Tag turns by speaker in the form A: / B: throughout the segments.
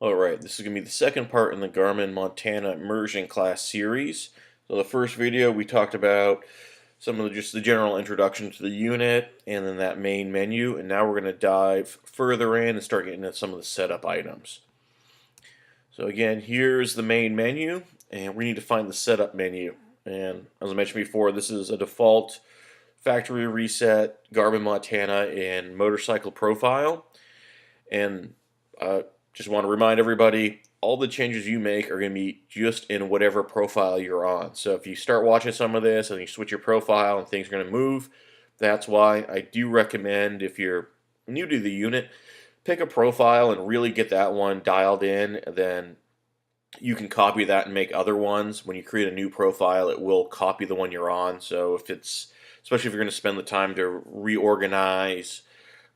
A: Alright, this is going to be the second part in the Garmin Montana immersion class series. So the first video we talked about some of just the general introduction to the unit and then that main menu, and now we're going to dive further in and start getting into some of the setup items. So again, here's the main menu, and we need to find the setup menu. And as I mentioned before, this is a default factory reset Garmin Montana and motorcycle profile. And just want to remind everybody, all the changes you make are going to be just in whatever profile you're on. So if you start watching some of this and you switch your profile and things are going to move, that's why I do recommend, if you're new to the unit, pick a profile and really get that one dialed in. Then you can copy that and make other ones. When you create a new profile, it will copy the one you're on. So if it's, especially if you're going to spend the time to reorganize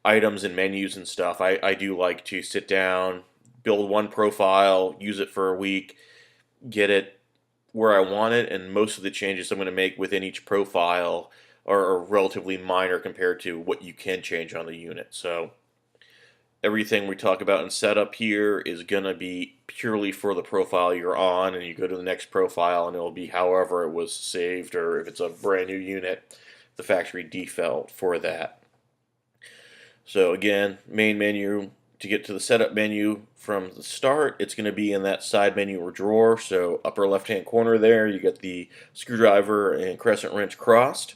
A: items and menus and stuff, I do like to sit down, build one profile, use it for a week, get it where I want it, and most of the changes I'm going to make within each profile are relatively minor compared to what you can change on the unit. So everything we talk about in setup here is going to be purely for the profile you're on, and you go to the next profile and it'll be however it was saved, or if it's a brand new unit, the factory default for that. So again, main menu, to get to the setup menu from the start, it's going to be in that side menu or drawer. So upper left hand corner there, you get the screwdriver and crescent wrench crossed.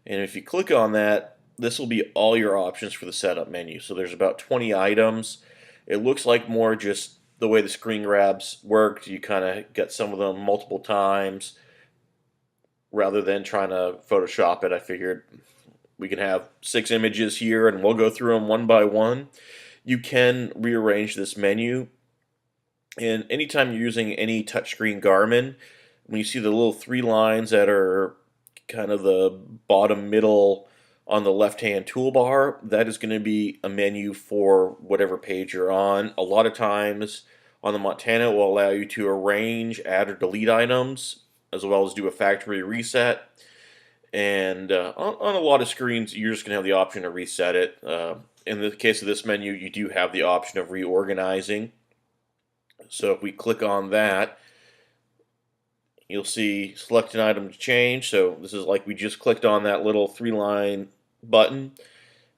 A: And if you click on that, this will be all your options for the setup menu. So there's about 20 items. It looks like more just the way the screen grabs worked. You kind of get some of them multiple times. Rather than trying to Photoshop it, I figured we can have 6 images here and we'll go through them one by one. You can rearrange this menu, and anytime you're using any touchscreen Garmin, when you see the little 3 lines that are kind of the bottom middle on the left hand toolbar, that is going to be a menu for whatever page you're on. A lot of times on the Montana it will allow you to arrange, add or delete items, as well as do a factory reset. And on a lot of screens, you're just going to have the option to reset it. In the case of this menu, you do have the option of reorganizing. So if we click on that, you'll see select an item to change. So this is like we just clicked on that little 3-line button,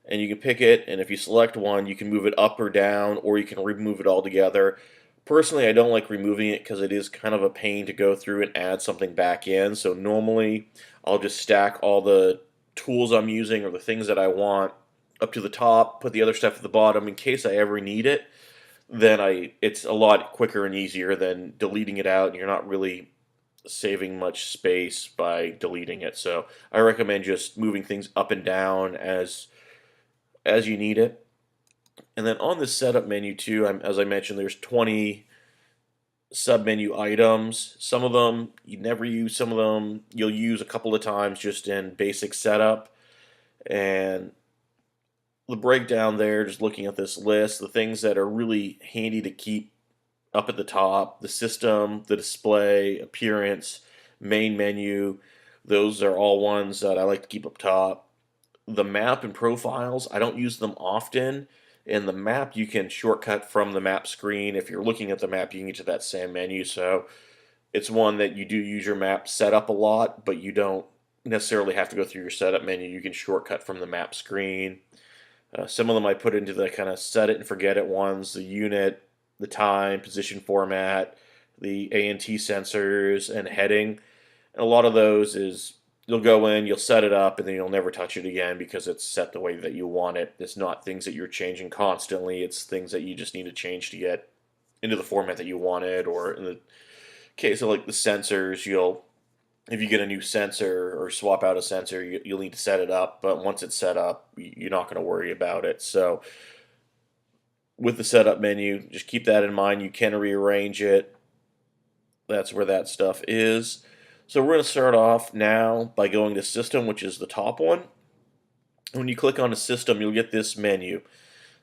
A: and you can pick it. And if you select one, you can move it up or down, or you can remove it altogether. Personally, I don't like removing it because it is kind of a pain to go through and add something back in. So normally I'll just stack all the tools I'm using or the things that I want up to the top, put the other stuff at the bottom in case I ever need it. Then it's a lot quicker and easier than deleting it out, and you're not really saving much space by deleting it. So I recommend just moving things up and down as you need it. And then on the setup menu too, as I mentioned, there's 20 sub-menu items. Some of them you never use, some of them you'll use a couple of times just in basic setup. And the breakdown there, just looking at this list, the things that are really handy to keep up at the top: the system, the display, appearance, main menu, those are all ones that I like to keep up top. The map and profiles, I don't use them often. In the map, you can shortcut from the map screen. If you're looking at the map, you can get to that same menu. So it's one that you do use your map setup a lot, but you don't necessarily have to go through your setup menu. You can shortcut from the map screen. Some of them I put into the kind of set it and forget it ones: the unit, the time, position format, the ANT sensors, and heading. And a lot of those is you'll go in, you'll set it up, and then you'll never touch it again because it's set the way that you want it. It's not things that you're changing constantly. It's things that you just need to change to get into the format that you wanted. Or in the case of like the sensors, if you get a new sensor or swap out a sensor, you'll need to set it up. But once it's set up, you're not going to worry about it. So with the setup menu, just keep that in mind. You can rearrange it. That's where that stuff is. So we're going to start off now by going to System, which is the top one. When you click on a System, you'll get this menu.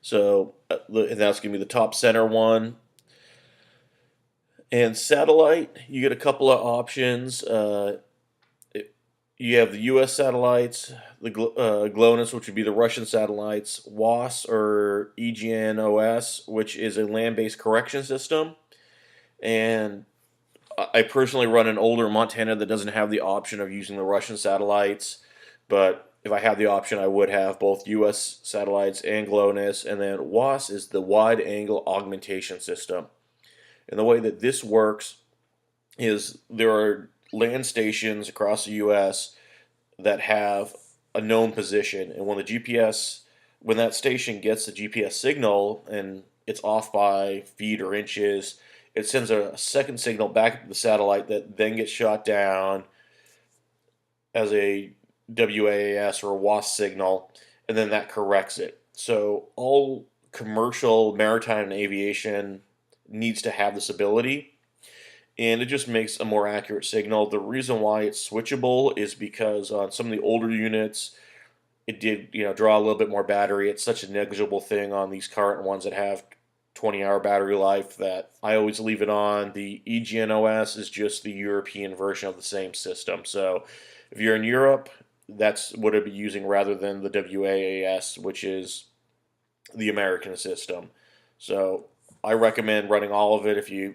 A: So that's going to be the top center one. And Satellite, you get a couple of options. You have the U.S. satellites, the GLONASS, which would be the Russian satellites, WAS or EGNOS, which is a land-based correction system. And I personally run an older Montana that doesn't have the option of using the Russian satellites, but if I had the option, I would have both U.S. satellites and GLONASS. And then WAS is the wide angle augmentation system. And the way that this works is there are land stations across the U.S. that have a known position, and when that station gets the GPS signal and it's off by feet or inches, it sends a second signal back to the satellite that then gets shot down as a WAAS or a WAS signal, and then that corrects it. So all commercial maritime and aviation needs to have this ability, and it just makes a more accurate signal. The reason why it's switchable is because on some of the older units, it did draw a little bit more battery. It's such a negligible thing on these current ones that have 20-hour battery life that I always leave it on. The EGNOS is just the European version of the same system. So if you're in Europe, that's what I'd be using rather than the WAAS, which is the American system. So I recommend running all of it. If you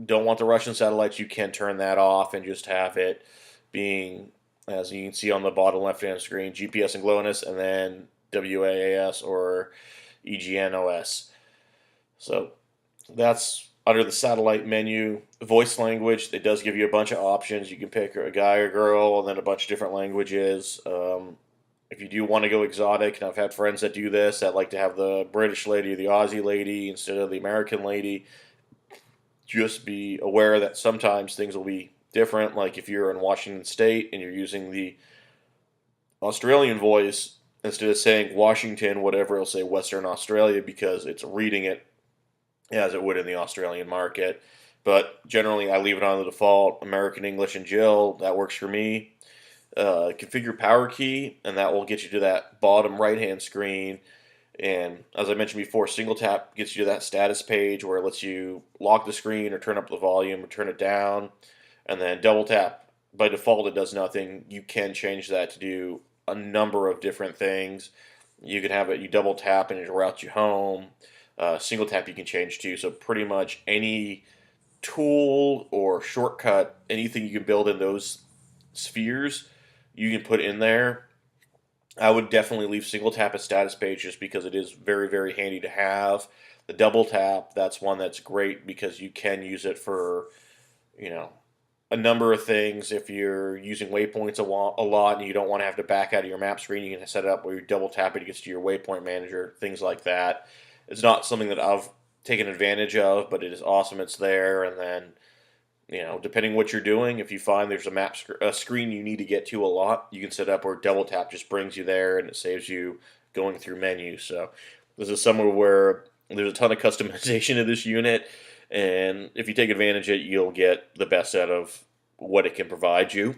A: don't want the Russian satellites, you can turn that off and just have it being, as you can see on the bottom left-hand screen, GPS and GLONASS, and then WAAS or EGNOS. So that's under the satellite menu. Voice language, it does give you a bunch of options. You can pick a guy or girl, and then a bunch of different languages. If you do want to go exotic, and I've had friends that do this, that like to have the British lady or the Aussie lady instead of the American lady, just be aware that sometimes things will be different. Like if you're in Washington State and you're using the Australian voice, instead of saying Washington, whatever, it'll say Western Australia because it's reading it as it would in the Australian market. But generally, I leave it on the default American English and Jill. That works for me. Configure power key, and that will get you to that bottom right-hand screen. And as I mentioned before, single tap gets you to that status page where it lets you lock the screen or turn up the volume or turn it down. And then double tap, by default, it does nothing. You can change that to do a number of different things. You can have it, you double tap and it routes you home. Single tap you can change to. So pretty much any tool or shortcut, anything you can build in those spheres, you can put in there. I would definitely leave single tap as status page just because it is very, very handy to have. The double tap, that's one that's great because you can use it for, a number of things. If you're using waypoints a lot and you don't want to have to back out of your map screen, you can set it up where you double tap it, it gets to your waypoint manager, things like that. It's not something that I've taken advantage of, but it is awesome it's there. And then, depending what you're doing, if you find there's a screen you need to get to a lot, you can set up where double tap just brings you there and it saves you going through menus. So this is somewhere where there's a ton of customization of this unit, and if you take advantage of it, you'll get the best out of what it can provide you.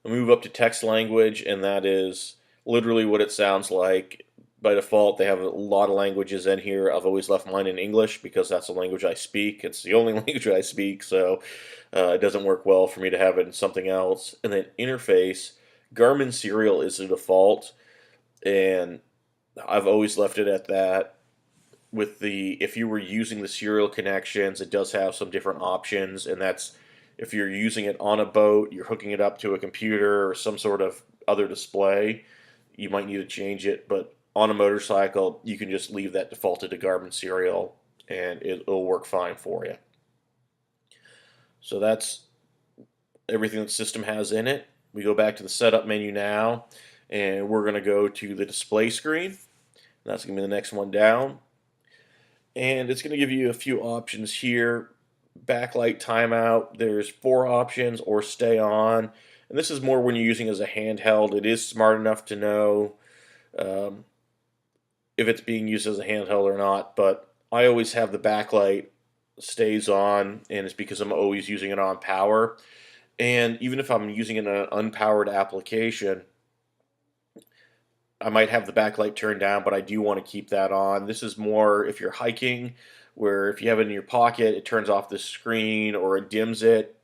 A: We'll move up to text language, and that is literally what it sounds like. By default, they have a lot of languages in here. I've always left mine in English because that's the language I speak. It's the only language I speak, so it doesn't work well for me to have it in something else. And then interface, Garmin serial is the default, and I've always left it at that. If you were using the serial connections, it does have some different options, and that's if you're using it on a boat, you're hooking it up to a computer or some sort of other display, you might need to change it, but on a motorcycle, you can just leave that defaulted to Garmin serial, and it'll work fine for you. So that's everything the system has in it. We go back to the setup menu now, and we're going to go to the display screen. That's going to be the next one down. And it's going to give you a few options here. Backlight timeout, there's 4 options, or stay on. And this is more when you're using it as a handheld. It is smart enough to know if it's being used as a handheld or not, but I always have the backlight stays on, and it's because I'm always using it on power. And even if I'm using it in an unpowered application, I might have the backlight turned down, but I do want to keep that on. This is more if you're hiking, where if you have it in your pocket, it turns off the screen or it dims it.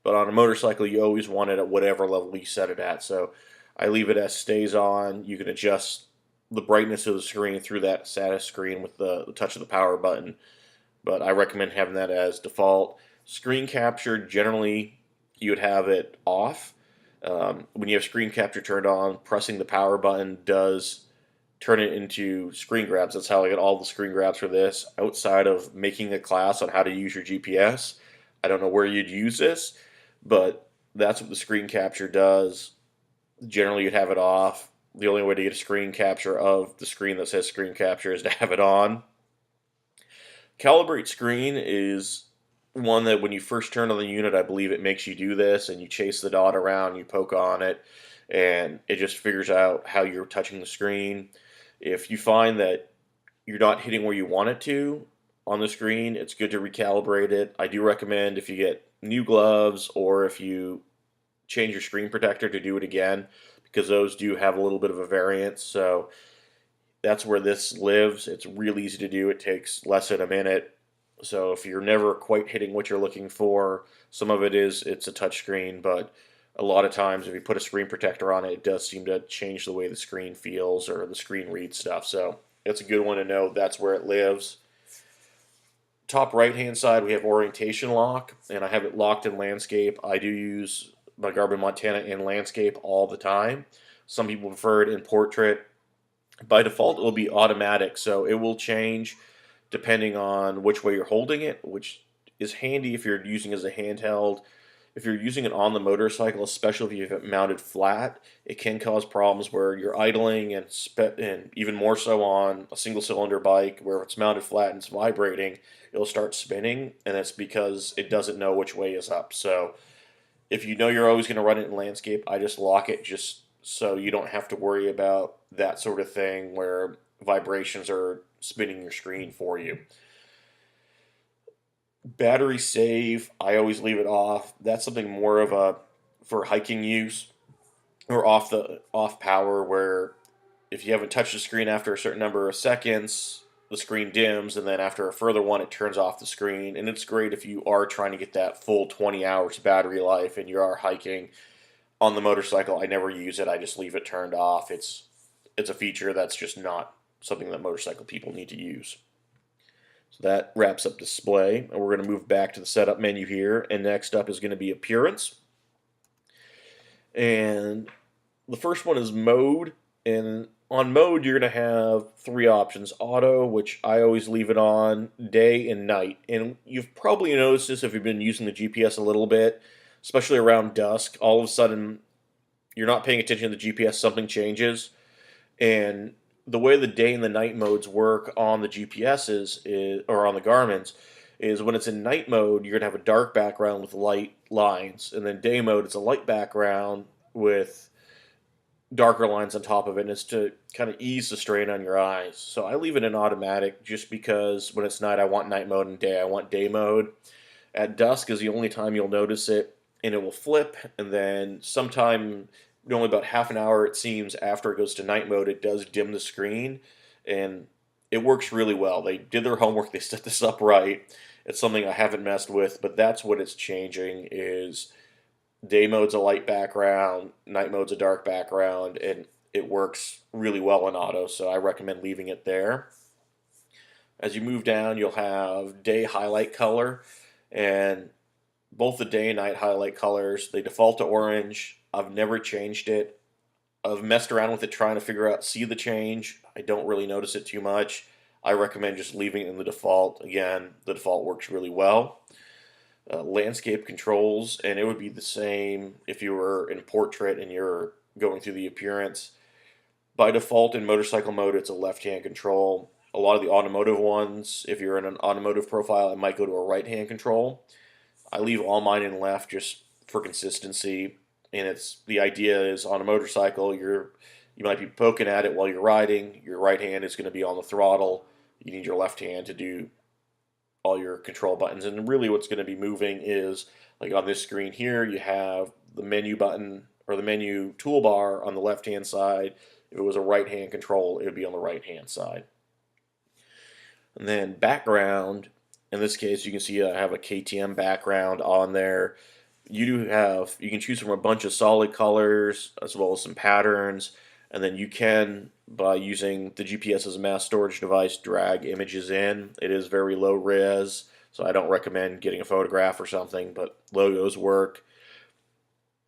A: But on a motorcycle, you always want it at whatever level you set it at. So I leave it as stays on. You can adjust the brightness of the screen through that status screen with the touch of the power button. But I recommend having that as default. Screen capture, generally you would have it off. When you have screen capture turned on, pressing the power button does turn it into screen grabs. That's how I get all the screen grabs for this. Outside of making a class on how to use your GPS, I don't know where you'd use this, but that's what the screen capture does. Generally, you'd have it off. The only way to get a screen capture of the screen that says screen capture is to have it on. Calibrate screen is one that when you first turn on the unit, I believe it makes you do this, and you chase the dot around, you poke on it, and it just figures out how you're touching the screen. If you find that you're not hitting where you want it to on the screen, it's good to recalibrate it. I do recommend if you get new gloves or if you change your screen protector to do it again, because those do have a little bit of a variance. So that's where this lives. It's real easy to do. It takes less than a minute. So if you're never quite hitting what you're looking for, some of it's a touch screen, but a lot of times if you put a screen protector on it, it does seem to change the way the screen feels or the screen reads stuff. So it's a good one to know that's where it lives. Top right hand side, we have orientation lock, and I have it locked in landscape. I do use my Garmin Montana in landscape all the time. Some people prefer it in portrait. By default, it will be automatic, so it will change depending on which way you're holding it, which is handy if you're using it as a handheld. If you're using it on the motorcycle, especially if you have it mounted flat, it can cause problems where you're idling, and even more so on a single cylinder bike where it's mounted flat and it's vibrating, it'll start spinning, and it's because it doesn't know which way is up. So if you know you're always going to run it in landscape, I just lock it just so you don't have to worry about that sort of thing where vibrations are spinning your screen for you. Battery save, I always leave it off. That's something more of a for hiking use or off power, where if you haven't touched the screen after a certain number of seconds, the screen dims, and then after a further one, it turns off the screen. And it's great if you are trying to get that full 20 hours battery life and you are hiking. On the motorcycle, I never use it. I just leave it turned off. It's a feature that's just not something that motorcycle people need to use. So that wraps up display, and we're going to move back to the setup menu here. And next up is going to be appearance. And the first one is mode. And on mode, you're going to have three options: auto, which I always leave it on, day and night. And you've probably noticed this if you've been using the GPS a little bit, especially around dusk. All of a sudden, you're not paying attention to the GPS, something changes. And the way the day and the night modes work on the GPSs or on the Garmin's is when it's in night mode, you're going to have a dark background with light lines. And then day mode, it's a light background with darker lines on top of it. And it's to kind of ease the strain on your eyes. So I leave it in automatic just because when it's night, I want night mode, and day, I want day mode. At dusk is the only time you'll notice it, and it will flip, and then sometime only about half an hour, it seems, after it goes to night mode, it does dim the screen, and it works really well. They did their homework. They set this up right. It's something I haven't messed with, but that's what it's changing. Is day mode's a light background, night mode's a dark background, and it works really well in auto, so I recommend leaving it there. As you move down, you'll have day highlight color, and both the day and night highlight colors, they default to orange. I've never changed it. I've messed around with it trying to see the change. I don't really notice it too much. I recommend just leaving it in the default. Again, the default works really well. Landscape controls, and it would be the same if you were in portrait and you're going through the appearance. By default in motorcycle mode, it's a left-hand control. A lot of the automotive ones, if you're in an automotive profile, it might go to a right-hand control. I leave all mine in left just for consistency, and the idea is on a motorcycle, you might be poking at it while you're riding. Your right hand is going to be on the throttle. You need your left hand to do all your control buttons, and really what's going to be moving is, like on this screen here, you have the menu button or the menu toolbar on the left hand side. If it was a right hand control, it would be on the right hand side. And then background, in this case, you can see I have a KTM background on there. you can choose from a bunch of solid colors as well as some patterns, and then you can, by using the GPS as a mass storage device, drag images in. It is very low res, so I don't recommend getting a photograph or something, but logos work.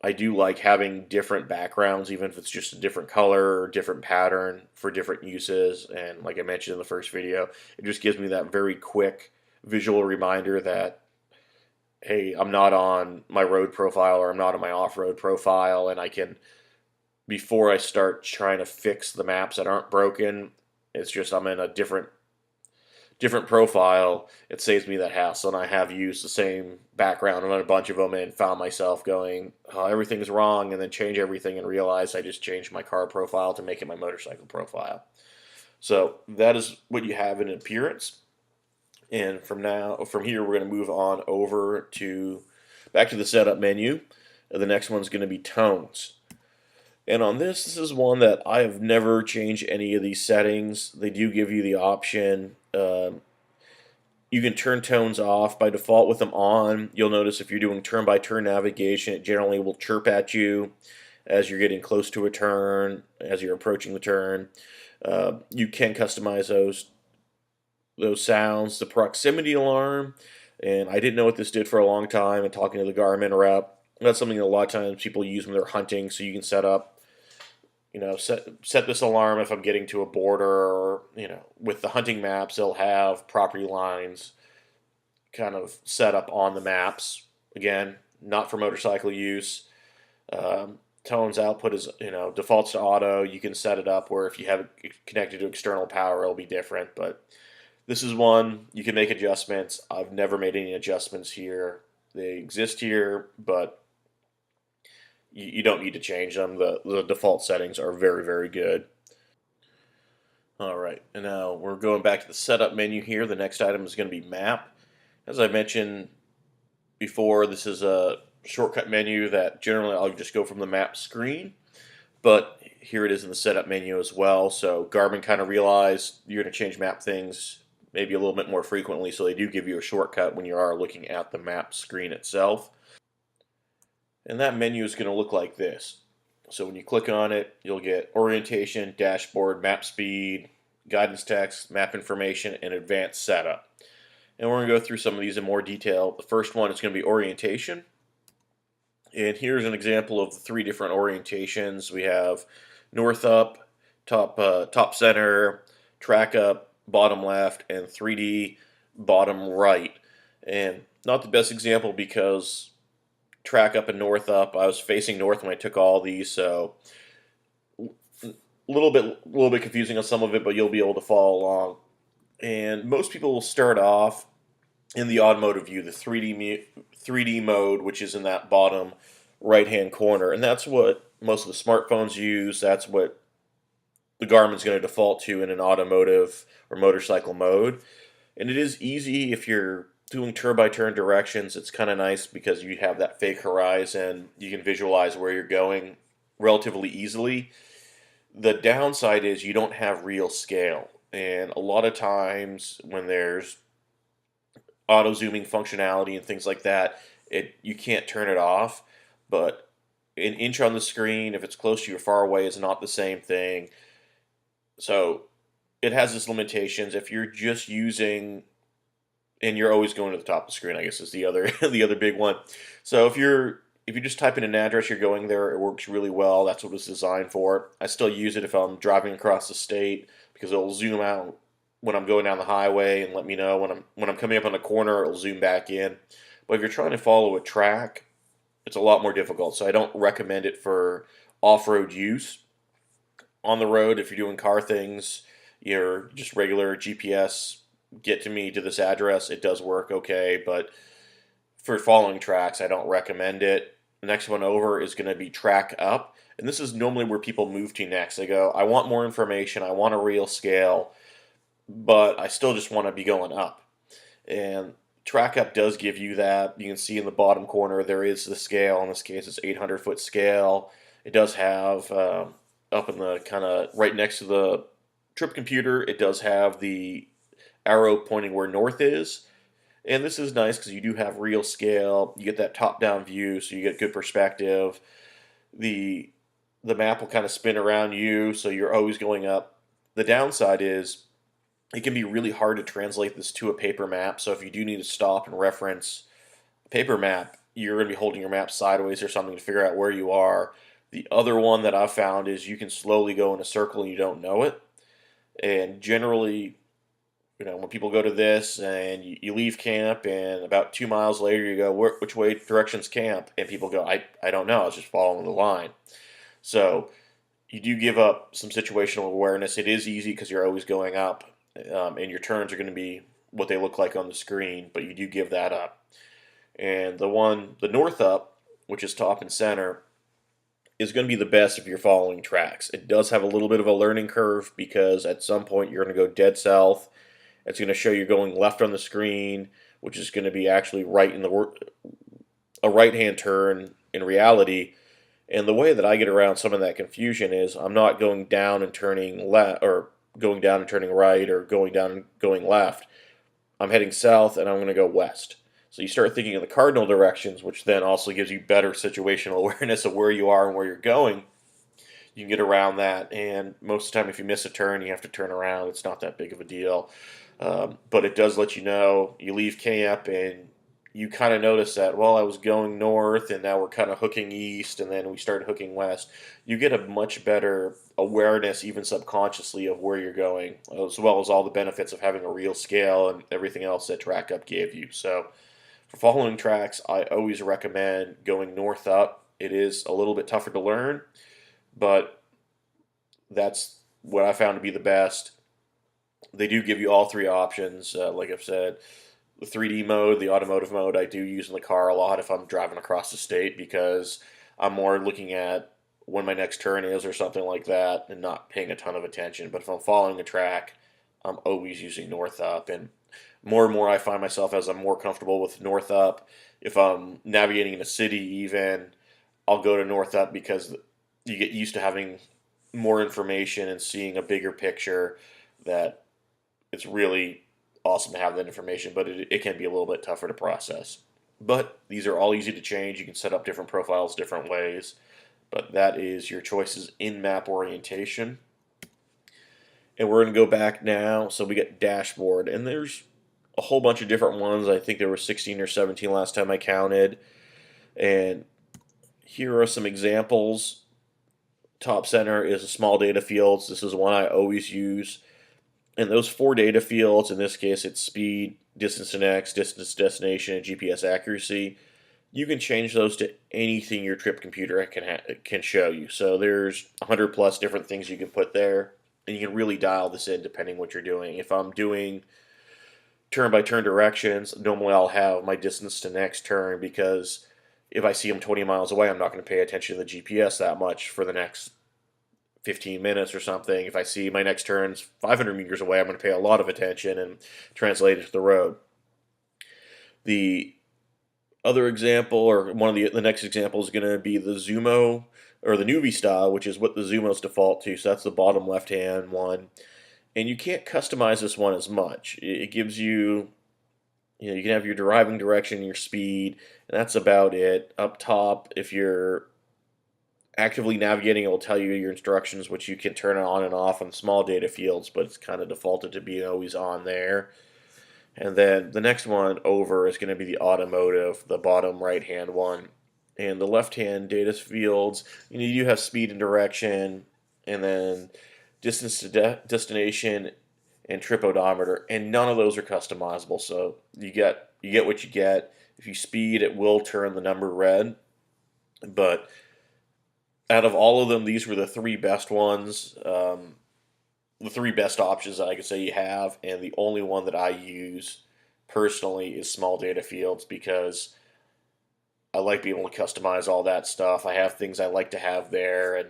A: I do like having different backgrounds, even if it's just a different color or different pattern for different uses. And like I mentioned in the first video, it just gives me that very quick visual reminder that, hey, I'm not on my road profile or I'm not on my off-road profile, and I can, before I start trying to fix the maps that aren't broken, it's just I'm in a different profile. It saves me that hassle, and I have used the same background on a bunch of them and found myself going, oh, everything's wrong, and then change everything and realize I just changed my car profile to make it my motorcycle profile. So that is what you have in appearance. And from here, we're going to move on over to back to the setup menu. The next one's going to be tones. And on this is one that I have never changed any of these settings. They do give you the option. You can turn tones off by default with them on. You'll notice if you're doing turn-by-turn navigation, it generally will chirp at you as you're getting close to a turn, as you're approaching the turn. You can customize those sounds. The proximity alarm, and I didn't know what this did for a long time, and talking to the Garmin rep, that's something that a lot of times people use when they're hunting, so you can set up, set this alarm if I'm getting to a border, or, with the hunting maps, they'll have property lines kind of set up on the maps. Again, not for motorcycle use. Tones output is, defaults to auto. You can set it up where if you have it connected to external power, it'll be different, but this is one you can make adjustments. I've never made any adjustments here. They exist here, but you don't need to change them. The default settings are very, very good. All right, and now we're going back to the setup menu here. The next item is going to be map. As I mentioned before, this is a shortcut menu that generally I'll just go from the map screen, but here it is in the setup menu as well. So Garmin kind of realized you're going to change map things maybe a little bit more frequently, so they do give you a shortcut when you are looking at the map screen itself. And that menu is going to look like this. So when you click on it, you'll get orientation, dashboard, map speed, guidance text, map information, and advanced setup. And we're going to go through some of these in more detail. The first one is going to be orientation. And here's an example of the 3 different orientations. We have north up, top center, track up, bottom left, and 3D bottom right. And not the best example because track up and north up, I was facing north when I took all these, so a little bit confusing on some of it, but you'll be able to follow along. And most people will start off in the automotive view, the 3D mode, which is in that bottom right-hand corner, and that's what most of the smartphones use. That's what the Garmin's going to default to in an automotive or motorcycle mode. And it is easy if you're doing turn-by-turn directions. It's kind of nice because you have that fake horizon. You can visualize where you're going relatively easily. The downside is you don't have real scale. And a lot of times when there's auto zooming functionality and things like that, you can't turn it off. But an inch on the screen, if it's close to you or far away, is not the same thing. So it has its limitations. If you're just using, and you're always going to the top of the screen, I guess is the other the other big one. So if you just type in an address, you're going there, it works really well. That's what it's designed for. I still use it if I'm driving across the state because it'll zoom out when I'm going down the highway and let me know when I'm coming up on a corner, it'll zoom back in. But if you're trying to follow a track, it's a lot more difficult. So I don't recommend it for off-road use. On the road, if you're doing car things, your just regular GPS, get to me to this address, it does work okay, but for following tracks, I don't recommend it. The next one over is going to be track up, and this is normally where people move to next. They go, I want more information, I want a real scale, but I still just want to be going up. And track up does give you that. You can see in the bottom corner there is the scale. In this case, it's 800-foot scale. It does have up in the kind of right next to the trip computer, it does have the arrow pointing where north is. And this is nice because you do have real scale. You get that top-down view, so you get good perspective. The the map will kind of spin around you, so you're always going up. The downside is it can be really hard to translate this to a paper map. So if you do need to stop and reference a paper map, you're going to be holding your map sideways or something to figure out where you are. The other one that I've found is you can slowly go in a circle and you don't know it. And generally, when people go to this and you leave camp and about 2 miles later you go, which way direction's camp? And people go, I don't know. I was just following the line. So you do give up some situational awareness. It is easy because you're always going up, and your turns are going to be what they look like on the screen, but you do give that up. And the north up, which is top and center, is going to be the best if you're following tracks. It does have a little bit of a learning curve because at some point you're going to go dead south. It's going to show you going left on the screen, which is going to be actually right in a right-hand turn in reality. And the way that I get around some of that confusion is I'm not going down and turning left, or going down and turning right, or going down and going left. I'm heading south and I'm going to go west. So you start thinking of the cardinal directions, which then also gives you better situational awareness of where you are and where you're going. You can get around that, and most of the time if you miss a turn, you have to turn around. It's not that big of a deal. But it does let you know you leave camp and you kind of notice that, well, I was going north and now we're kind of hooking east and then we started hooking west. You get a much better awareness, even subconsciously, of where you're going, as well as all the benefits of having a real scale and everything else that TrackUp gave you. So for following tracks, I always recommend going north up. It is a little bit tougher to learn, but that's what I found to be the best. They do give you all three options, like I've said. The 3D mode, the automotive mode, I do use in the car a lot if I'm driving across the state because I'm more looking at when my next turn is or something like that and not paying a ton of attention. But if I'm following a track, I'm always using north up. And more I find myself as I'm more comfortable with north up. If I'm navigating in a city even, I'll go to north up because you get used to having more information and seeing a bigger picture. That it's really awesome to have that information, but it can be a little bit tougher to process. But these are all easy to change. You can set up different profiles different ways, but that is your choices in map orientation. And we're going to go back now. So we got dashboard, and there's a whole bunch of different ones. I think there were 16 or 17 last time I counted. And here are some examples. Top center is a small data fields. This is one I always use. And those 4 data fields, in this case it's speed, distance to next, distance to destination, and GPS accuracy. You can change those to anything your trip computer can show you. So there's 100 plus different things you can put there, and you can really dial this in depending what you're doing. If I'm doing turn-by-turn directions, normally I'll have my distance to next turn because if I see them 20 miles away, I'm not going to pay attention to the GPS that much for the next 15 minutes or something. If I see my next turn's 500 meters away, I'm going to pay a lot of attention and translate it to the road. The other example, or one of the next example, is going to be the Zumo, or the newbie style, which is what the Zumo's default to. So that's the bottom left-hand one. And you can't customize this one as much. It gives you, you can have your driving direction, your speed, and that's about it. Up top, if you're actively navigating, it will tell you your instructions, which you can turn on and off on small data fields, but it's kind of defaulted to being always on there. And then the next one over is going to be the automotive, the bottom right hand one. And the left hand data fields, you do have speed and direction, and then distance to destination and trip odometer, and none of those are customizable. So you get what you get. If you speed, it will turn the number red, but out of all of them, these were the 3 best ones, the 3 best options that I could say you have, and the only one that I use personally is small data fields because I like being able to customize all that stuff. I have things I like to have there, and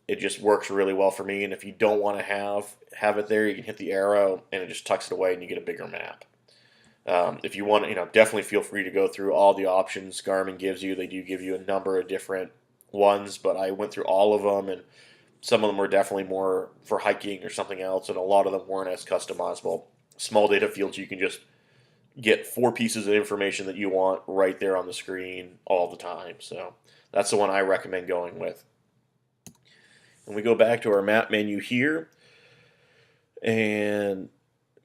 A: it just works really well for me. And if you don't want to have it there, you can hit the arrow, and it just tucks it away, and you get a bigger map. If you want, definitely feel free to go through all the options Garmin gives you. They do give you a number of different ones, but I went through all of them, and some of them were definitely more for hiking or something else, and a lot of them weren't as customizable. Small data fields, you can just get 4 pieces of information that you want right there on the screen all the time. So that's the one I recommend going with. And we go back to our map menu here, and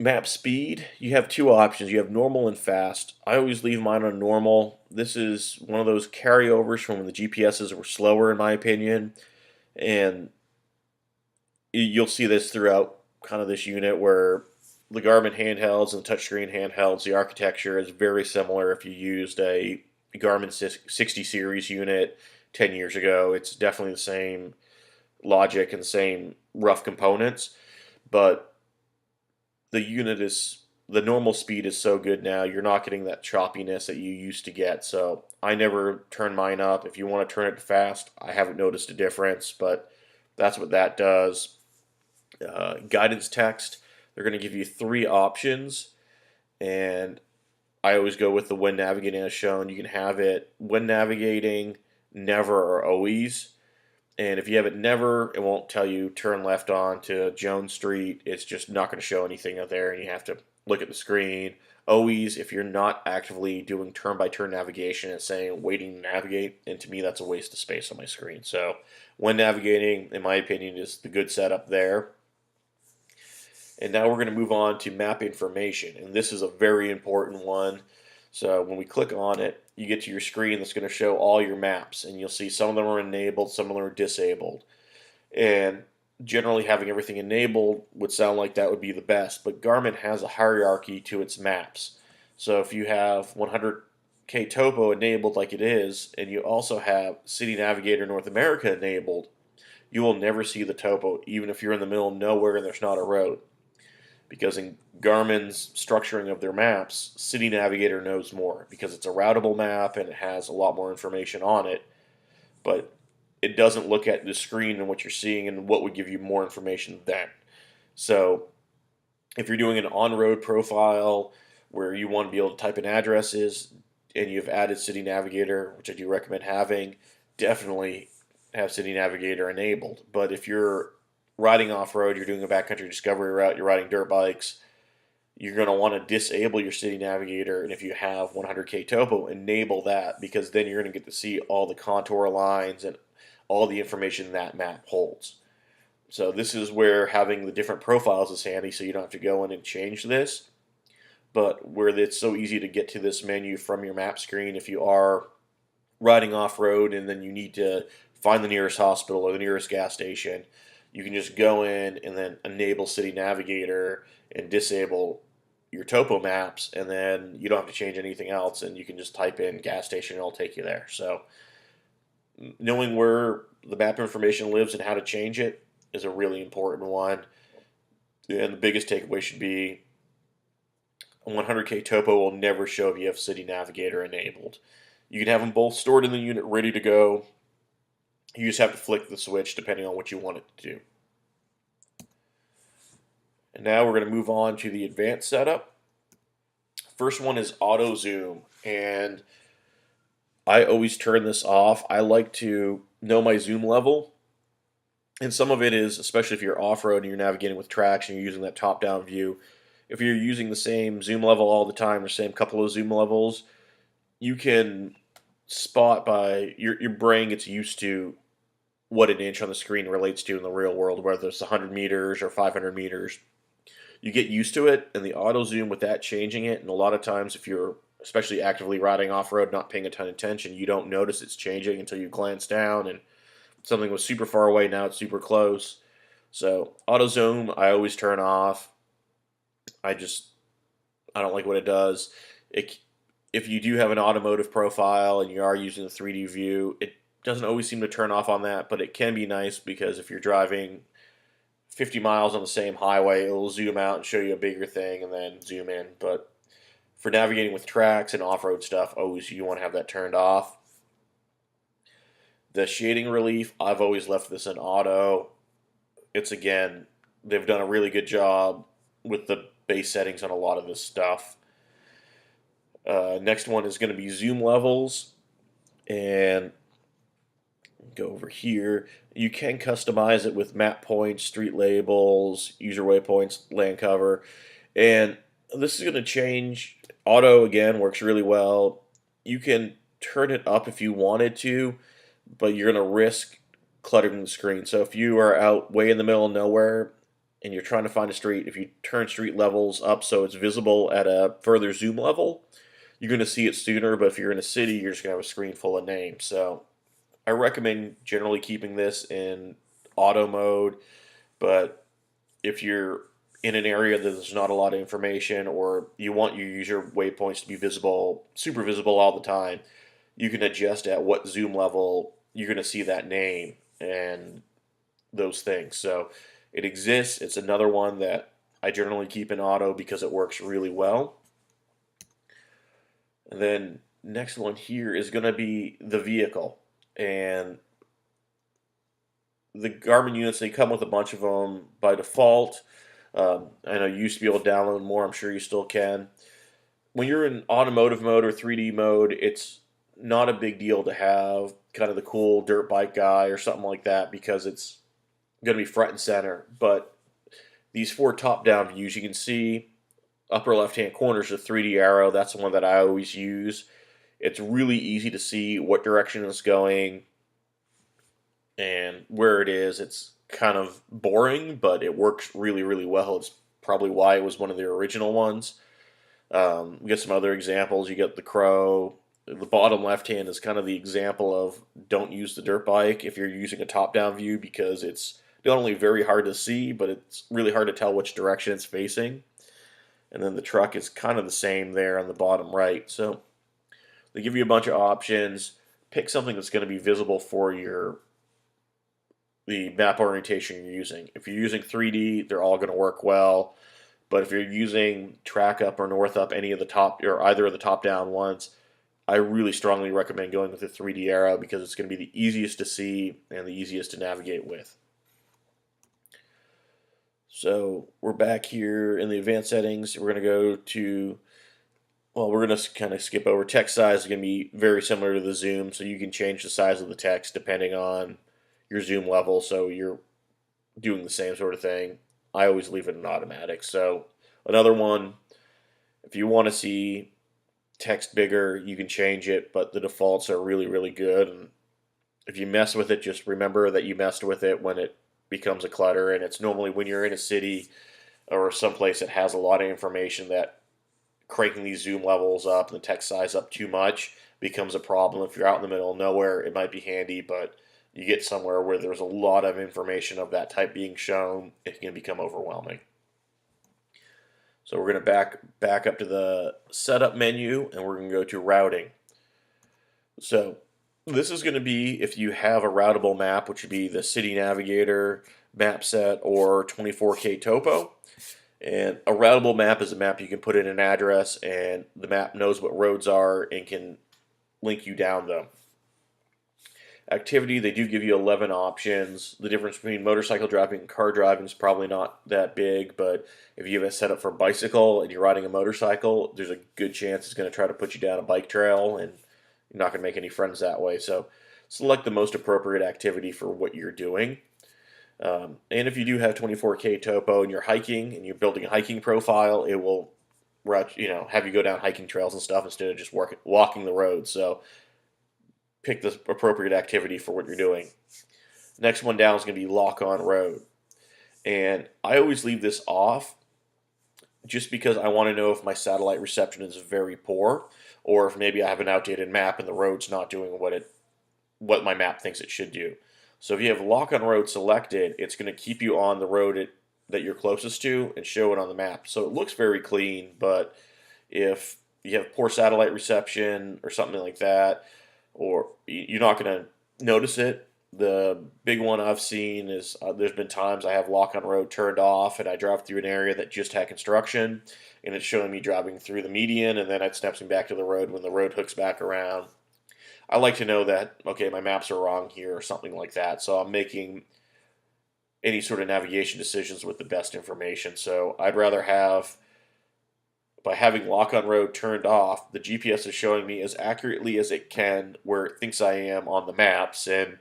A: map speed, you have 2 options. You have normal and fast. I always leave mine on normal. This is one of those carryovers from when the GPSs were slower, in my opinion. And you'll see this throughout kind of this unit where the Garmin handhelds and touchscreen handhelds, the architecture is very similar. If you used a Garmin 60 series unit 10 years ago, it's definitely the same logic and same rough components. But the normal speed is so good now, you're not getting that choppiness that you used to get. So I never turn mine up. If you want to turn it to fast, I haven't noticed a difference, but that's what that does. Guidance text, they're going to give you 3 options, and I always go with the when navigating as shown. You can have it when navigating, never, or always. And if you have it never, it won't tell you turn left on to Jones Street. It's just not going to show anything out there, and you have to look at the screen. Always, if you're not actively doing turn-by-turn navigation, it's saying waiting to navigate, and to me that's a waste of space on my screen. So when navigating, in my opinion, is the good setup there. And now we're going to move on to map information, and this is a very important one. So when we click on it, you get to your screen that's going to show all your maps, and you'll see some of them are enabled, some of them are disabled. And generally having everything enabled would sound like that would be the best, but Garmin has a hierarchy to its maps. So if you have 100K Topo enabled like it is, and you also have City Navigator North America enabled, you will never see the topo, even if you're in the middle of nowhere and there's not a road. Because in Garmin's structuring of their maps, City Navigator knows more because it's a routable map and it has a lot more information on it. But it doesn't look at the screen and what you're seeing and what would give you more information then. So if you're doing an on-road profile where you want to be able to type in addresses and you've added City Navigator, which I do recommend having, definitely have City Navigator enabled. But if you're riding off-road, you're doing a backcountry discovery route, you're riding dirt bikes, you're going to want to disable your City Navigator, and if you have 100K Topo, enable that, because then you're going to get to see all the contour lines and all the information that map holds. So this is where having the different profiles is handy, so you don't have to go in and change this. But where it's so easy to get to this menu from your map screen, if you are riding off-road and then you need to find the nearest hospital or the nearest gas station, you can just go in and then enable City Navigator and disable your topo maps, and then you don't have to change anything else, and you can just type in gas station and it'll take you there. So knowing where the map information lives and how to change it is a really important one. And the biggest takeaway should be 100K Topo will never show if you have City Navigator enabled. You can have them both stored in the unit ready to go. You just have to flick the switch depending on what you want it to do. And now we're going to move on to the advanced setup. First one is auto zoom, and I always turn this off. I like to know my zoom level, and some of it is, especially if you're off-road and you're navigating with tracks and you're using that top-down view, if you're using the same zoom level all the time, or same couple of zoom levels, you can spot by your brain gets used to what an inch on the screen relates to in the real world, whether it's 100 meters or 500 meters. You get used to it, and the auto zoom with that changing it, and a lot of times if you're especially actively riding off-road, not paying a ton of attention, you don't notice it's changing until you glance down and something was super far away, now it's super close. So auto zoom I always turn off. I don't like what it does. If you do have an automotive profile and you are using the 3D view, it doesn't always seem to turn off on that, but it can be nice because if you're driving 50 miles on the same highway, it'll zoom out and show you a bigger thing and then zoom in. But for navigating with tracks and off-road stuff, always you want to have that turned off. The shading relief, I've always left this in auto. Again, they've done a really good job with the base settings on a lot of this stuff. Next one is going to be zoom levels, and go over here. You can customize it with map points, street labels, user waypoints, land cover, and this is going to change Auto, again, works really well. You can turn it up if you wanted to, but you're going to risk cluttering the screen. So if you are out way in the middle of nowhere and you're trying to find a street, if you turn street levels up so it's visible at a further zoom level, you're going to see it sooner. But if you're in a city, you're just going to have a screen full of names. So I recommend generally keeping this in auto mode, but if you're in an area that there's not a lot of information, or you want your user waypoints to be visible, super visible all the time, you can adjust at what zoom level you're going to see that name and those things. So it exists. It's another one that I generally keep in auto because it works really well. And then next one here is going to be the vehicle. And the Garmin units, they come with a bunch of them by default. I know you used to be able to download more. I'm sure you still can. When you're in automotive mode or 3D mode, it's not a big deal to have kind of the cool dirt bike guy or something like that because it's going to be front and center. But these 4 top-down views, you can see upper left-hand corner is a 3D arrow. That's the one that I always use. It's really easy to see what direction it's going and where it is. It's kind of boring, but it works really, really well. It's probably why it was one of the original ones. We get some other examples. You get the crow. The bottom left hand is kind of the example of don't use the dirt bike if you're using a top-down view because it's not only very hard to see, but it's really hard to tell which direction it's facing. And then the truck is kind of the same there on the bottom right. So they give you a bunch of options. Pick something that's going to be visible for the map orientation you're using. If you're using 3D, they're all going to work well. But if you're using track up or north up, any of the top or either of the top down ones, I really strongly recommend going with the 3D arrow because it's going to be the easiest to see and the easiest to navigate with. So we're back here in the advanced settings. We're going to go to, well, we're going to kind of skip over. Text size is going to be very similar to the zoom, so you can change the size of the text depending on your zoom level, so you're doing the same sort of thing. I always leave it in automatic. So another one, if you want to see text bigger, you can change it, but the defaults are really, really good. And if you mess with it, just remember that you messed with it when it becomes a clutter, and it's normally when you're in a city or someplace that has a lot of information that cranking these zoom levels up and the text size up too much becomes a problem. If you're out in the middle of nowhere, it might be handy, but you get somewhere where there's a lot of information of that type being shown, it can become overwhelming. So we're going to back up to the setup menu, and we're going to go to routing. So this is going to be if you have a routable map, which would be the City Navigator, Map Set, or 24K Topo. And a routable map is a map you can put in an address, and the map knows what roads are and can link you down them. Activity, they do give you 11 options. The difference between motorcycle driving and car driving is probably not that big, but if you have it set up for bicycle and you're riding a motorcycle, there's a good chance it's going to try to put you down a bike trail, and you're not going to make any friends that way. So select the most appropriate activity for what you're doing. And if you do have 24K Topo and you're hiking and you're building a hiking profile, it will have you go down hiking trails and stuff instead of just walking the road. So pick the appropriate activity for what you're doing. Next one down is going to be lock on road. And I always leave this off just because I want to know if my satellite reception is very poor or if maybe I have an outdated map and the road's not doing what my map thinks it should do. So if you have lock on road selected, it's going to keep you on the road that you're closest to and show it on the map. So it looks very clean, but if you have poor satellite reception or something like that, or you're not going to notice it. The big one I've seen is there's been times I have lock on road turned off and I drive through an area that just had construction and it's showing me driving through the median and then it snaps me back to the road when the road hooks back around. I like to know that, okay, my maps are wrong here or something like that. So I'm making any sort of navigation decisions with the best information. So I'd rather have, by having lock on road turned off, the GPS is showing me as accurately as it can where it thinks I am on the maps. And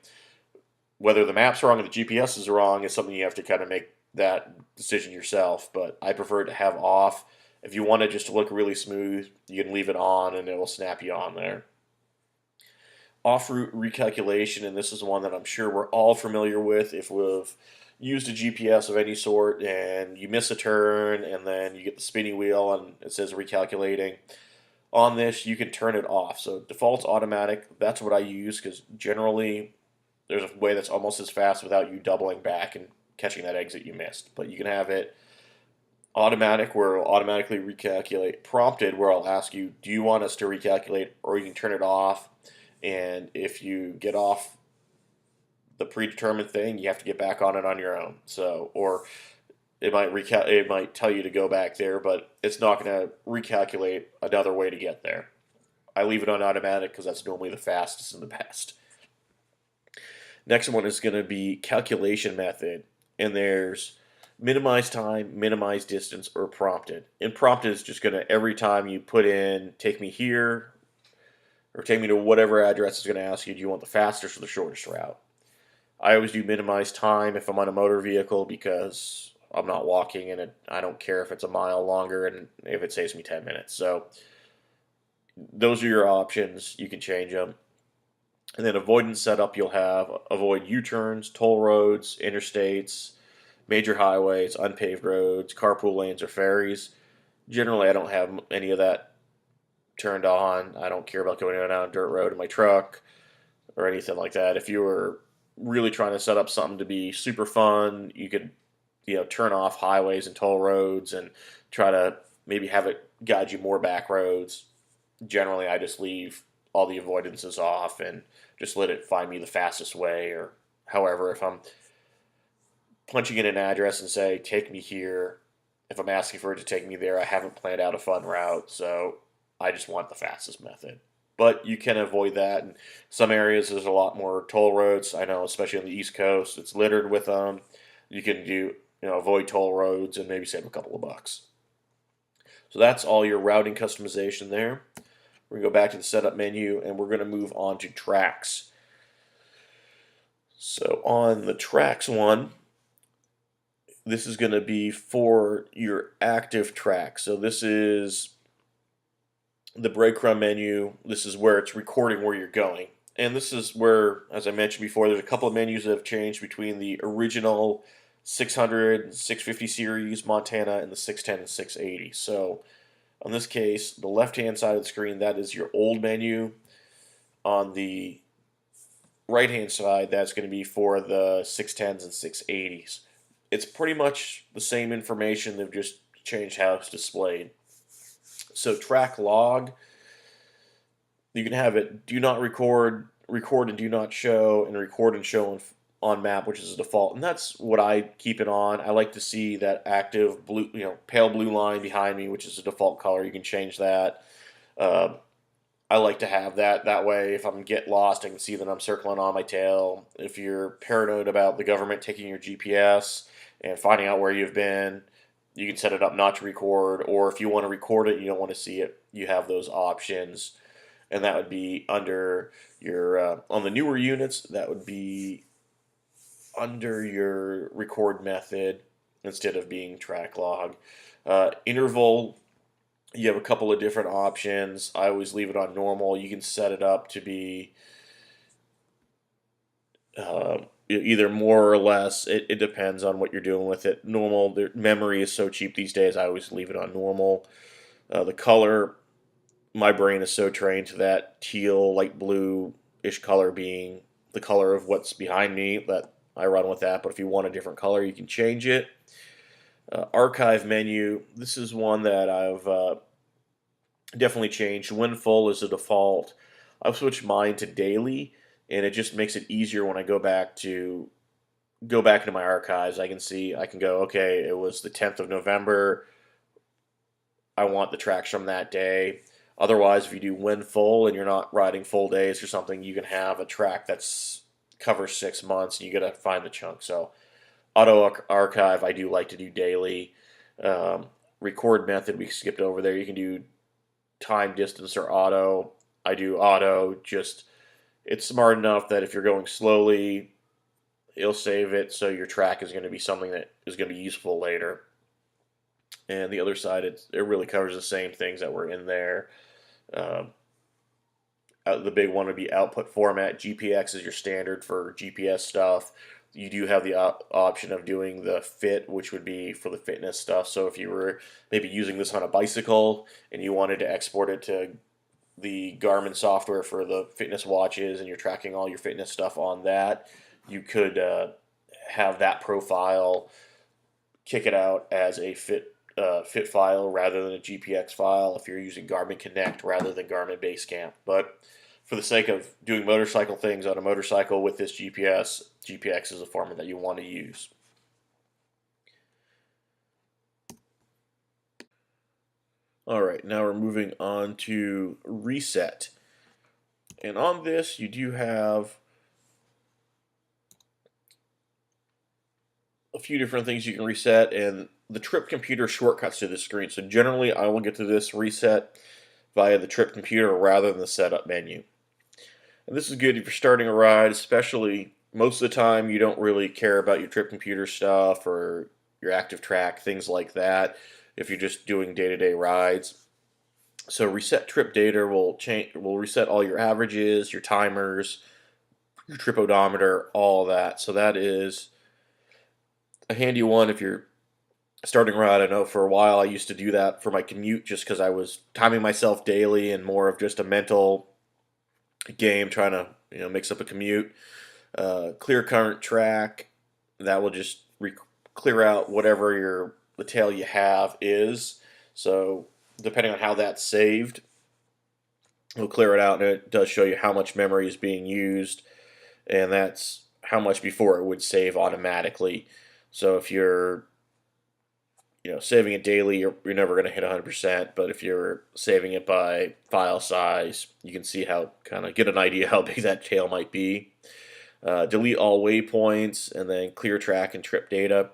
A: whether the map's wrong or the GPS is wrong is something you have to kind of make that decision yourself. But I prefer to have off If you want it just to look really smooth, you can leave it on and it will snap you on there. Off route recalculation, and this is one that I'm sure we're all familiar with if we've used a GPS of any sort and you miss a turn and then you get the spinny wheel and it says recalculating. On this, you can turn it off. So default's automatic. That's what I use because generally there's a way that's almost as fast without you doubling back and catching that exit you missed. But you can have it automatic where it'll automatically recalculate, prompted where I'll ask you, do you want us to recalculate, or you can turn it off. And if you get off the predetermined thing, you have to get back on it on your own. So, or it might tell you to go back there, but it's not going to recalculate another way to get there. I leave it on automatic because that's normally the fastest and the best. Next one is going to be calculation method, and there's minimize time, minimize distance, or prompted. And prompted is just going to, every time you put in take me here or take me to whatever address, is going to ask you, do you want the fastest or the shortest route? I always do minimize time if I'm on a motor vehicle because I'm not walking and I don't care if it's a mile longer and if it saves me 10 minutes. So those are your options. You can change them. And then avoidance setup, you'll have avoid U-turns, toll roads, interstates, major highways, unpaved roads, carpool lanes, or ferries. Generally, I don't have any of that turned on. I don't care about going down a dirt road in my truck or anything like that. If you were really trying to set up something to be super fun, you could, turn off highways and toll roads and try to maybe have it guide you more back roads. Generally, I just leave all the avoidances off and just let it find me the fastest way. Or however, if I'm punching in an address and say, take me here, if I'm asking for it to take me there, I haven't planned out a fun route, so I just want the fastest method. But you can avoid that. In some areas, there's a lot more toll roads. I know, especially on the East Coast, it's littered with them. You can avoid toll roads and maybe save a couple of bucks. So that's all your routing customization there. We're going to go back to the setup menu and we're going to move on to tracks. So on the tracks one, this is going to be for your active track. So this is the breadcrumb menu. This is where it's recording where you're going. And this is where, as I mentioned before, there's a couple of menus that have changed between the original 600 and 650 series Montana and the 610 and 680. So in this case, the left-hand side of the screen, that is your old menu. On the right-hand side, that's going to be for the 610s and 680s. It's pretty much the same information. They've just changed how it's displayed. So track log, you can have it do not record, record and do not show, and record and show on map, which is a default. And that's what I keep it on. I like to see that active blue, pale blue line behind me, which is a default color. You can change that. I like to have that. That way, if I'm get lost, I can see that I'm circling on my tail. If you're paranoid about the government taking your GPS and finding out where you've been, you can set it up not to record. Or if you want to record it, you don't want to see it, you have those options. And that would be under your, on the newer units, that would be under your record method instead of being track log. Interval, you have a couple of different options. I always leave it on normal. You can set it up to be either more or less. It depends on what you're doing with it. Normal, the memory is so cheap these days, I always leave it on normal. The color, my brain is so trained to that teal, light blue-ish color being the color of what's behind me that I run with that. But if you want a different color, you can change it. Archive menu, this is one that I've definitely changed. When full is the default. I've switched mine to daily, and it just makes it easier when I go back into my archives. I can go, okay, it was the 10th of November. I want the tracks from that day. Otherwise, if you do when full and you're not riding full days or something, you can have a track that's covers 6 months, and you got to find the chunk. So auto archive, I do like to do daily. Record method, we skipped over there. You can do time, distance, or auto. I do auto. Just it's smart enough that if you're going slowly, it'll save it, so your track is going to be something that is going to be useful later. and the other side it really covers the same things that were in there. Um, the big one would be output format. GPX is your standard for GPS stuff. You do have the option of doing the fit, which would be for the fitness stuff. So if you were maybe using this on a bicycle and you wanted to export it to the Garmin software for the fitness watches and you're tracking all your fitness stuff on that, you could have that profile, kick it out as a fit file rather than a GPX file if you're using Garmin Connect rather than Garmin Basecamp. But for the sake of doing motorcycle things on a motorcycle with this GPS, GPX is a format that you want to use. All right, now we're moving on to reset. And on this, you do have a few different things you can reset, and the trip computer shortcuts to the screen. So generally, I will get to this reset via the trip computer rather than the setup menu. And this is good if you're starting a ride, especially most of the time you don't really care about your trip computer stuff or your active track, things like that, if you're just doing day-to-day rides. So reset trip data will reset all your averages, your timers, your trip odometer, all that. So that is a handy one if you're starting a ride. I know for a while I used to do that for my commute just because I was timing myself daily and more of just a mental game trying to mix up a commute. Clear current track, that will just clear out whatever the tail you have is. So depending on how that's saved, it'll clear it out, and it does show you how much memory is being used, and that's how much before it would save automatically. So if you're saving it daily, you're never going to hit 100%, but if you're saving it by file size, you can see get an idea how big that tail might be. Delete all waypoints, and then clear track and trip data.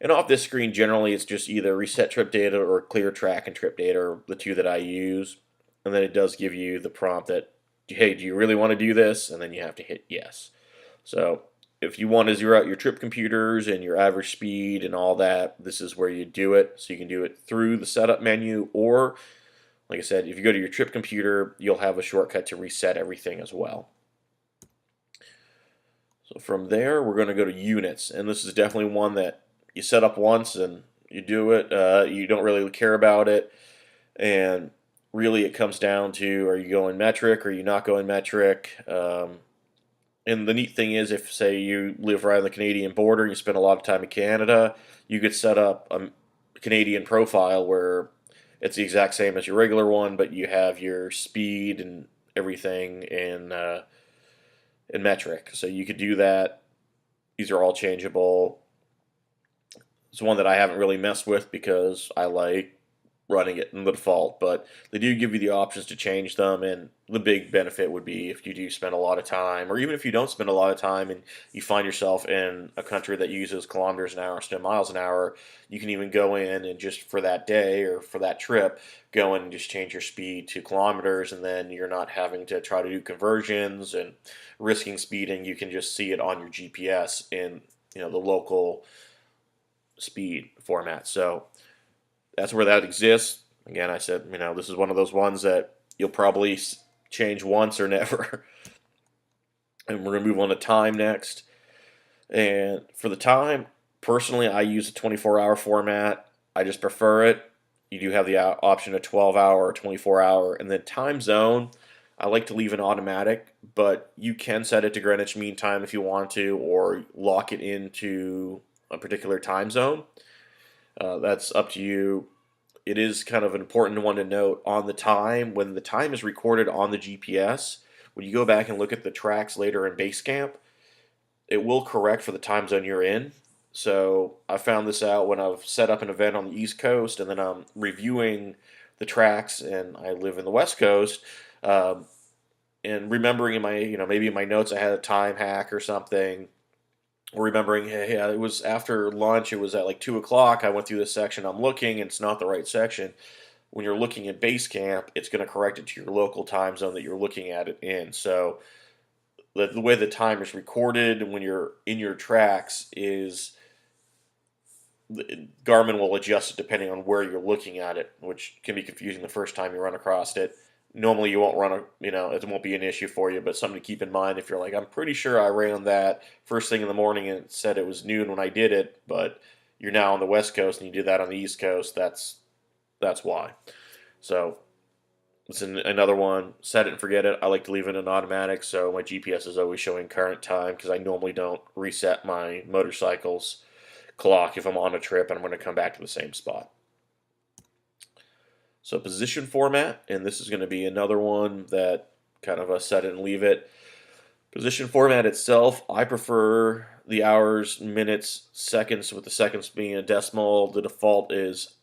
A: And off this screen, generally, it's just either reset trip data or clear track and trip data are the two that I use. And then it does give you the prompt that, hey, do you really want to do this? And then you have to hit yes. So if you want to zero out your trip computers and your average speed and all that, this is where you do it. So you can do it through the setup menu, or, like I said, if you go to your trip computer, you'll have a shortcut to reset everything as well. So from there, we're going to go to units, and this is definitely one that you set up once and you do it. You don't really care about it, and really it comes down to, are you going metric or are you not going metric? And the neat thing is, if, say, you live right on the Canadian border and you spend a lot of time in Canada, you could set up a Canadian profile where it's the exact same as your regular one, but you have your speed and everything in metric. So you could do that. These are all changeable. It's one that I haven't really messed with because I like running it in the default, but they do give you the options to change them, and the big benefit would be if you do spend a lot of time, or even if you don't spend a lot of time and you find yourself in a country that uses kilometers an hour instead of miles an hour, you can even go in and just for that day or for that trip, go in and just change your speed to kilometers, and then you're not having to try to do conversions and risking speeding. You can just see it on your GPS in the local speed format. So that's where that exists. Again, I said, this is one of those ones that you'll probably change once or never. And we're going to move on to time next. And for the time, personally, I use a 24-hour format. I just prefer it. You do have the option of 12-hour or 24-hour. And then time zone, I like to leave an automatic, but you can set it to Greenwich Mean Time if you want to, or lock it into a particular time zone. That's up to you. It is kind of an important one to note on the time. When the time is recorded on the GPS, when you go back and look at the tracks later in Basecamp, it will correct for the time zone you're in. So I found this out when I've set up an event on the East Coast, and then I'm reviewing the tracks, and I live in the West Coast, and remembering in my, maybe in my notes I had a time hack or something, remembering, hey, it was after lunch, it was at like 2 o'clock, I went through this section, I'm looking, and it's not the right section. When you're looking at Basecamp, it's going to correct it to your local time zone that you're looking at it in. So the way the time is recorded when you're in your tracks is Garmin will adjust it depending on where you're looking at it, which can be confusing the first time you run across it. Normally you won't it won't be an issue for you, but something to keep in mind if you're like, I'm pretty sure I ran that first thing in the morning and it said it was noon when I did it, but you're now on the West Coast and you did that on the East Coast, that's why. So it's another one, set it and forget it. I like to leave it in automatic, so my GPS is always showing current time because I normally don't reset my motorcycle's clock if I'm on a trip and I'm going to come back to the same spot. So position format, and this is going to be another one that kind of a set it and leave it. Position format itself, I prefer the hours, minutes, seconds, with the seconds being a decimal. The default is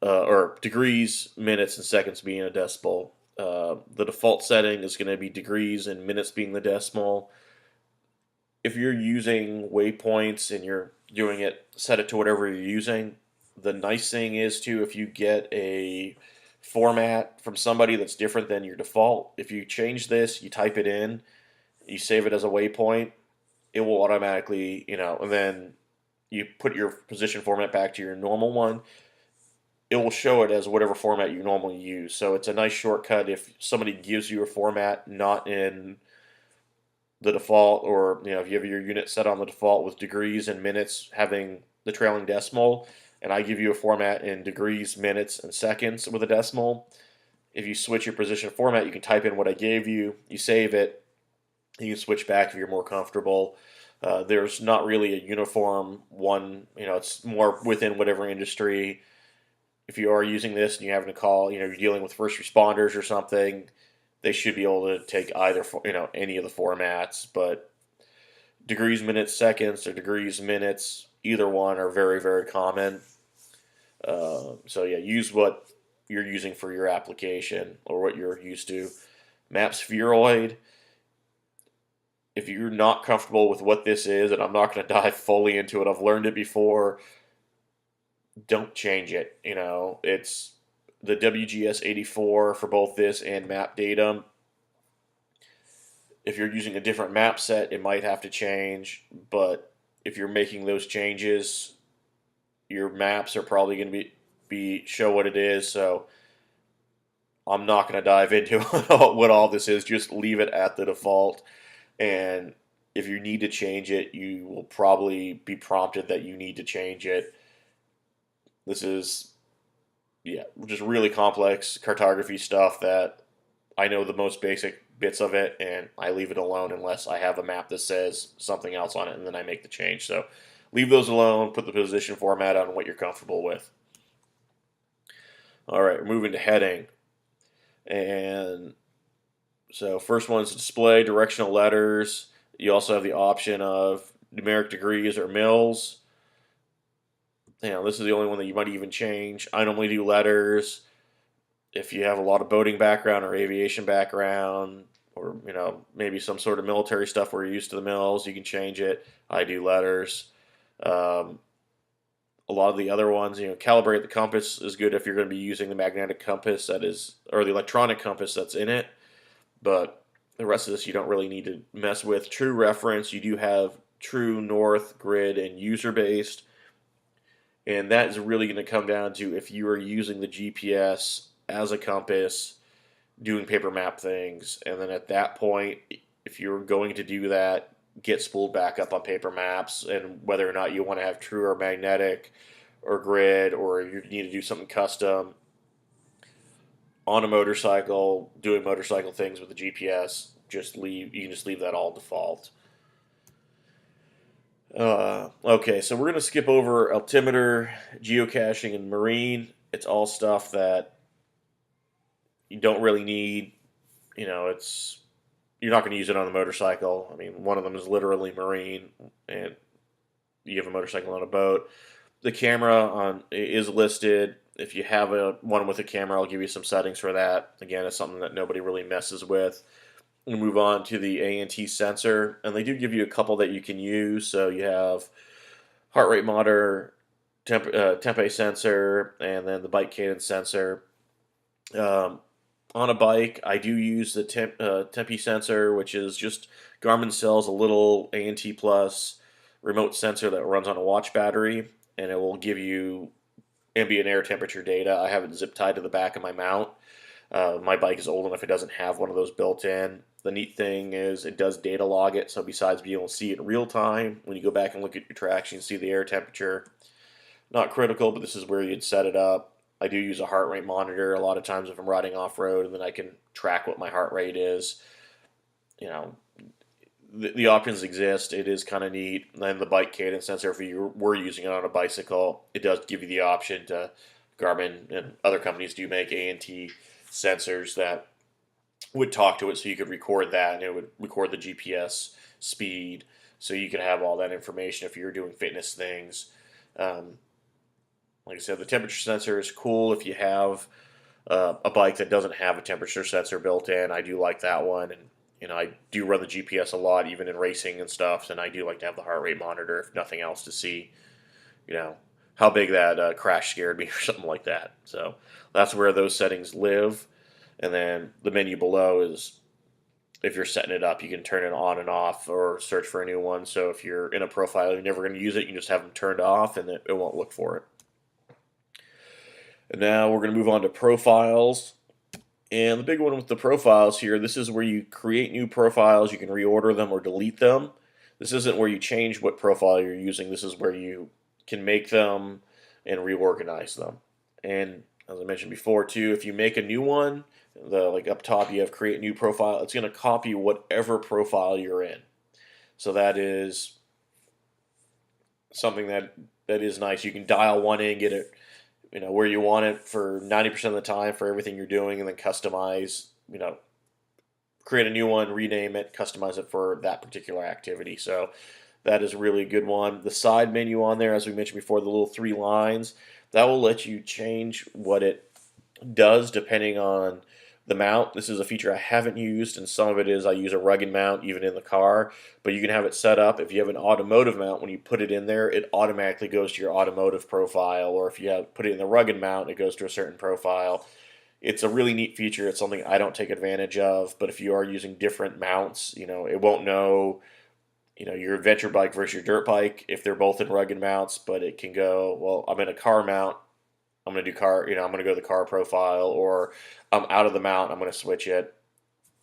A: or degrees, minutes, and seconds being a decimal. The default setting is going to be degrees and minutes being the decimal. If you're using waypoints and you're doing it, set it to whatever you're using. The nice thing is too, if you get a format from somebody that's different than your default, if you change this, you type it in, you save it as a waypoint, it will automatically, and then you put your position format back to your normal one, it will show it as whatever format you normally use. So it's a nice shortcut if somebody gives you a format not in the default, or if you have your unit set on the default with degrees and minutes having the trailing decimal, and I give you a format in degrees, minutes, and seconds with a decimal. If you switch your position format, you can type in what I gave you, you save it, and you can switch back if you're more comfortable. There's not really a uniform one, it's more within whatever industry. If you are using this and you're having to call, you're dealing with first responders or something, they should be able to take either, any of the formats. But degrees, minutes, seconds, or degrees, minutes, either one are very, very common. So yeah, use what you're using for your application or what you're used to. Map spheroid. If you're not comfortable with what this is, and I'm not going to dive fully into it, I've learned it before, don't change it. It's the WGS 84 for both this and map datum. If you're using a different map set, it might have to change, but if you're making those changes, your maps are probably going to be show what it is. So I'm not going to dive into what all this is. Just leave it at the default, and if you need to change it, you will probably be prompted that you need to change it. This is, just really complex cartography stuff that I know the most basic bits of it, and I leave it alone unless I have a map that says something else on it, and then I make the change. So leave those alone, put the position format on what you're comfortable with. All right, we're moving to heading. And so first one is display, directional letters. You also have the option of numeric degrees or mils. This is the only one that you might even change. I normally do letters. If you have a lot of boating background or aviation background, or maybe some sort of military stuff where you're used to the mils, you can change it. I do letters. A lot of the other ones, calibrate the compass is good if you're going to be using the magnetic compass or the electronic compass that's in it. But the rest of this you don't really need to mess with. True reference, you do have true, north, grid, and user based. And that is really going to come down to if you are using the GPS as a compass, doing paper map things, and then at that point, if you're going to do that, get spooled back up on paper maps, and whether or not you want to have true or magnetic or grid, or you need to do something custom on a motorcycle, doing motorcycle things with the GPS, you can just leave that all default. Okay, so we're going to skip over altimeter, geocaching, and marine. It's all stuff that you don't really need. You're not going to use it on a motorcycle. I mean, one of them is literally marine, and you have a motorcycle on a boat. The camera is listed. If you have one with a camera, I'll give you some settings for that. Again, it's something that nobody really messes with. We move on to the ANT sensor, and they do give you a couple that you can use. So you have heart rate monitor, tempo sensor, and then the bike cadence sensor. On a bike, I do use the tempi sensor, which is just Garmin sells a little ANT Plus remote sensor that runs on a watch battery, and it will give you ambient air temperature data. I have it zip tied to the back of my mount. My bike is old enough; it doesn't have one of those built in. The neat thing is it does data log it, so besides being able to see it in real time, when you go back and look at your tracks, you can see the air temperature. Not critical, but this is where you'd set it up. I do use a heart rate monitor a lot of times if I'm riding off road, and then I can track what my heart rate is. You know, the options exist. It is kind of neat. And the bike cadence sensor, if you were using it on a bicycle, it does give you the option to. Garmin and other companies do make A&T sensors that would talk to it, so you could record that, and it would record the GPS speed, so you could have all that information if you're doing fitness things. Um, like I said, the temperature sensor is cool if you have a bike that doesn't have a temperature sensor built in. I do like that one, and I do run the GPS a lot, even in racing and stuff. And I do like to have the heart rate monitor, if nothing else, to see, how big that crash scared me or something like that. So that's where those settings live. And then the menu below is, if you're setting it up, you can turn it on and off or search for a new one. So if you're in a profile, you're never going to use it, you can just have them turned off and it won't look for it. And now we're going to move on to profiles. And the big one with the profiles here, this is where you create new profiles. You can reorder them or delete them. This isn't where you change what profile you're using. This is where you can make them and reorganize them. And as I mentioned before too, if you make a new one, like up top you have create new profile, it's going to copy whatever profile you're in. So that is something that is nice. You can dial one in, get it where you want it for 90% of the time for everything you're doing, and then customize, create a new one, rename it, customize it for that particular activity. So that is a really good one. The side menu on there, as we mentioned before, the little 3 lines, that will let you change what it does depending on the mount. This is a feature I haven't used, and some of it is I use a rugged mount even in the car, but you can have it set up. If you have an automotive mount, when you put it in there, it automatically goes to your automotive profile, or if you put it in the rugged mount, it goes to a certain profile. It's a really neat feature. It's something I don't take advantage of, but if you are using different mounts, it won't know your adventure bike versus your dirt bike if they're both in rugged mounts, but it can go, well, I'm in a car mount, I'm going to do car, I'm going to go to the car profile, or I'm out of the mount, I'm going to switch it.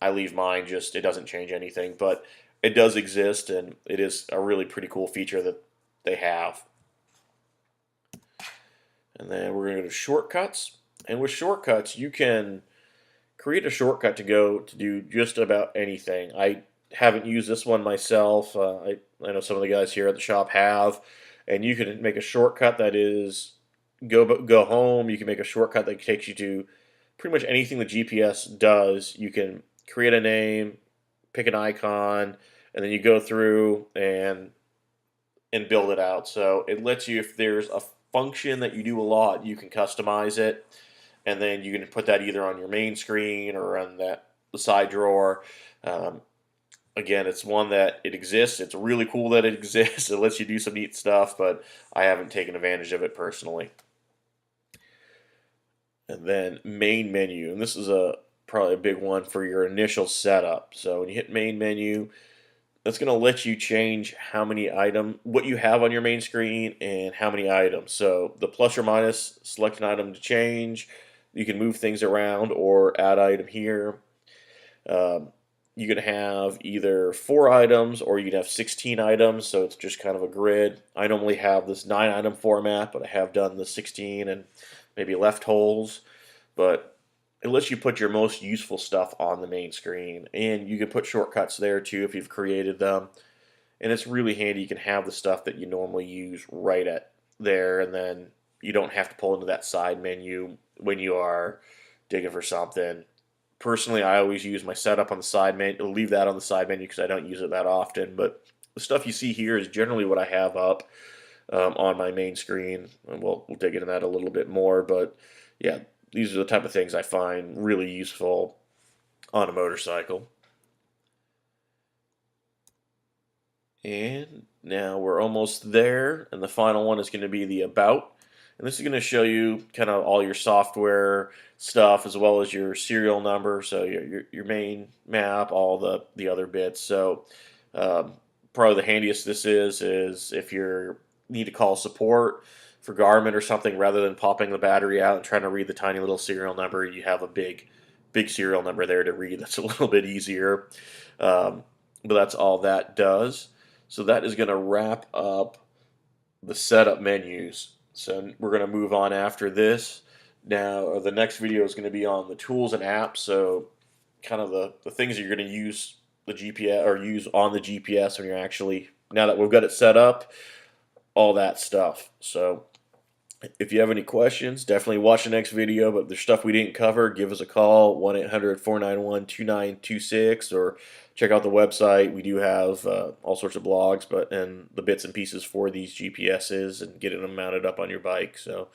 A: I leave mine, just, it doesn't change anything, but it does exist, and it is a really pretty cool feature that they have. And then we're going to go to shortcuts. And with shortcuts, you can create a shortcut to go to do just about anything. I haven't used this one myself. I know some of the guys here at the shop have, and you can make a shortcut that is go home. You can make a shortcut that takes you to pretty much anything the GPS does. You can create a name, pick an icon, and then you go through and build it out. So it lets you, if there's a function that you do a lot, you can customize it, and then you can put that either on your main screen or on the side drawer. Again, it's one that it exists. It's really cool that it exists. It lets you do some neat stuff, but I haven't taken advantage of it personally. And then main menu, and this is probably a big one for your initial setup. So when you hit main menu, that's going to let you change what you have on your main screen and how many items. So the plus or minus, select an item to change. You can move things around or add item here. You can have either 4 items or you can have 16 items, so it's just kind of a grid. I normally have this 9-item format, but I have done the 16 and maybe left holes. But it lets you put your most useful stuff on the main screen, and you can put shortcuts there too if you've created them. And it's really handy. You can have the stuff that you normally use right at there, and then you don't have to pull into that side menu when you are digging for something. Personally, I always use my setup on the side menu. Leave that on the side menu because I don't use it that often. But the stuff you see here is generally what I have up on my main screen. And we'll dig into that a little bit more. But yeah, these are the type of things I find really useful on a motorcycle. And now we're almost there. And the final one is going to be the About. And this is going to show you kind of all your software stuff as well as your serial number, so your main map, all the other bits. So probably the handiest this is if you need to call support. for Garmin or something, rather than popping the battery out and trying to read the tiny little serial number, you have a big serial number there to read. That's a little bit easier. But that's all that does. So that is going to wrap up the setup menus. So we're going to move on after this. Now, the next video is going to be on the tools and apps. So kind of the things that you're going to use the GPS or use on the GPS when you're actually, now that we've got it set up, all that stuff. So if you have any questions, definitely watch the next video. But if there's stuff we didn't cover, give us a call, 1-800-491-2926, or check out the website. We do have all sorts of blogs, and the bits and pieces for these GPSs and getting them mounted up on your bike. So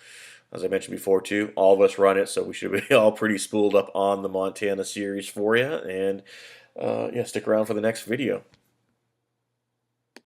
A: as I mentioned before too, all of us run it, so we should be all pretty spooled up on the Montana series for you. And yeah, stick around for the next video.